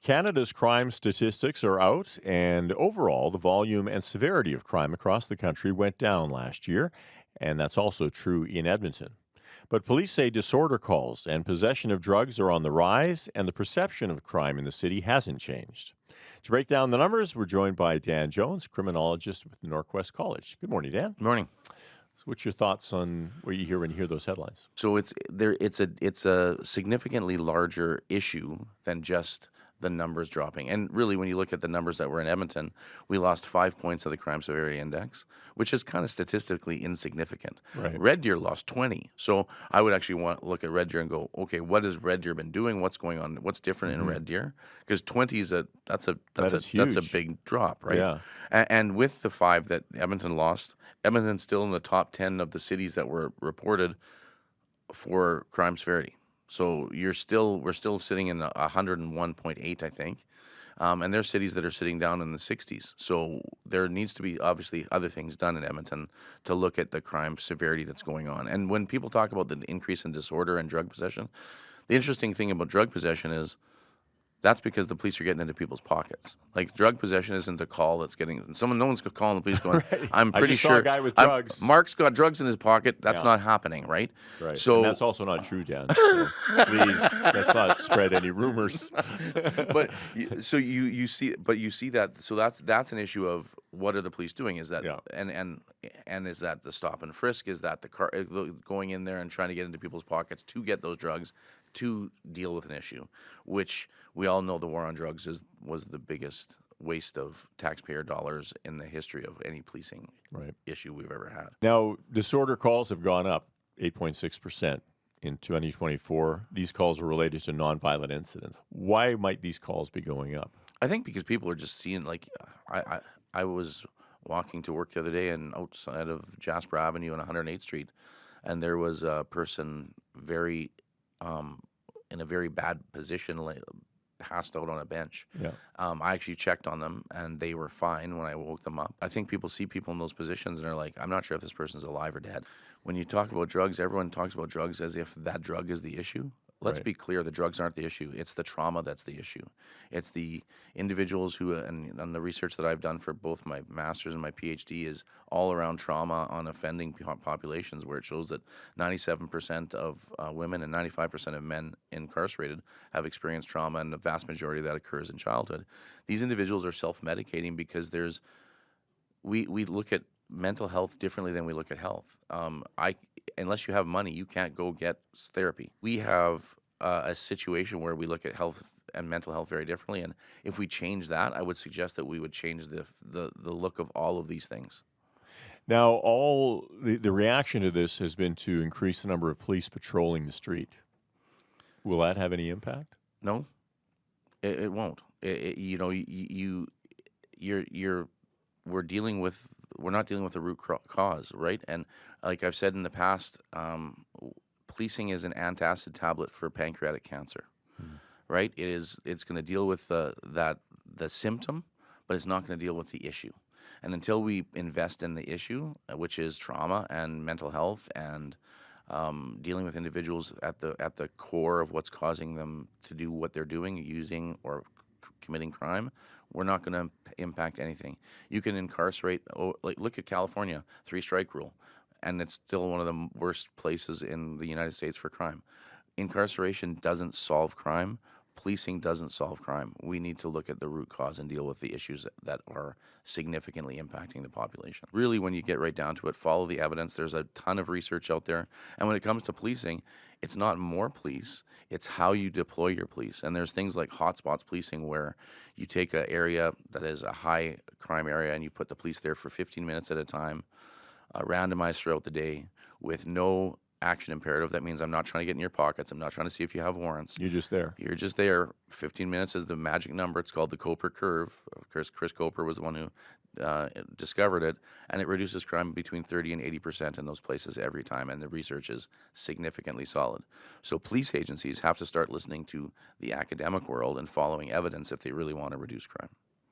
Canada's crime statistics are out, and overall, the volume and severity of crime across the country went down last year, and that's also true in Edmonton. But police say disorder calls and possession of drugs are on the rise, and the perception of crime in the city hasn't changed. To break down the numbers, we're joined by Dan Jones, criminologist with Norquest College. Good morning, Dan. Good morning. So what's your thoughts on what you hear when you hear those headlines? So it's a significantly larger issue than just the numbers dropping. And really, when you look at the numbers that were in Edmonton, we lost 5 points of the crime severity index, which is kind of statistically insignificant. Right. Red Deer lost 20. So I would actually want to look at Red Deer and go, okay, what has Red Deer been doing? What's going on? What's different in Red Deer? Because 20 is that's a huge. big drop, right? Yeah. And with the 5 that Edmonton lost, Edmonton's still in the top 10 of the cities that were reported for crime severity. So we're still sitting in 101.8, I think, and there's cities that are sitting down in the 60s. So there needs to be obviously other things done in Edmonton to look at the crime severity that's going on. And when people talk about the increase in disorder and drug possession, the interesting thing about drug possession is that's because the police are getting into people's pockets. Like drug possession isn't a call that's getting someone. No one's calling the police going, Right. "I'm I pretty just sure saw a guy with drugs." Mark's got drugs in his pocket." That's Yeah. not happening, right? Right. So And that's also not true, Dan. So please, let's not spread any rumors. but you see that. So that's an issue of what are the police doing? Is that Yeah. and is that the stop and frisk? Is that the car going in there and trying to get into people's pockets to get those drugs to deal with an issue, which we all know the war on drugs was the biggest waste of taxpayer dollars in the history of any policing Right. issue we've ever had. Now, disorder calls have gone up 8.6% in 2024. These calls are related to nonviolent incidents. Why might these calls be going up? I think because people are just seeing, like, I was walking to work the other day and outside of Jasper Avenue and 108th Street, and there was a person very in a very bad position, passed out on a bench. Yeah. I actually checked on them, and they were fine when I woke them up. I think people see people in those positions and are like, I'm not sure if this person's alive or dead. When you talk about drugs, everyone talks about drugs as if that drug is the issue. Let's Right. be clear, the drugs aren't the issue. It's the trauma that's the issue. It's the individuals who, and the research that I've done for both my master's and my PhD is all around trauma on offending populations, where it shows that 97% of women and 95% of men incarcerated have experienced trauma, and the vast majority of that occurs in childhood. These individuals are self-medicating because we look at mental health differently than we look at health. Unless you have money, you can't go get therapy. We have a situation where we look at health and mental health very differently, and if we change that, I would suggest that we would change the look of all of these things. Now, all the reaction to this has been to increase the number of police patrolling the street. Will that have any impact? No, it won't. We're not dealing with the root cause, right? And like I've said in the past, policing is an antacid tablet for pancreatic cancer, right? It's going to deal with the symptom, but it's not going to deal with the issue. And until we invest in the issue, which is trauma and mental health and dealing with individuals at the core of what's causing them to do what they're doing, using or committing crime, we're not going to impact anything. You can incarcerate, look at California, 3-strike rule, and it's still one of the worst places in the United States for crime. Incarceration doesn't solve crime. Policing doesn't solve crime. We need to look at the root cause and deal with the issues that are significantly impacting the population. Really, when you get right down to it, follow the evidence. There's a ton of research out there. And when it comes to policing, it's not more police, it's how you deploy your police. And there's things like hotspots policing, where you take an area that is a high crime area and you put the police there for 15 minutes at a time, randomized throughout the day with no action imperative. That means I'm not trying to get in your pockets. I'm not trying to see if you have warrants. You're just there. You're just there. 15 minutes is the magic number. It's called the Coper curve. Of course, Chris Coper was the one who discovered it, and it reduces crime between 30 and 80% in those places every time, and the research is significantly solid. So police agencies have to start listening to the academic world and following evidence if they really want to reduce crime.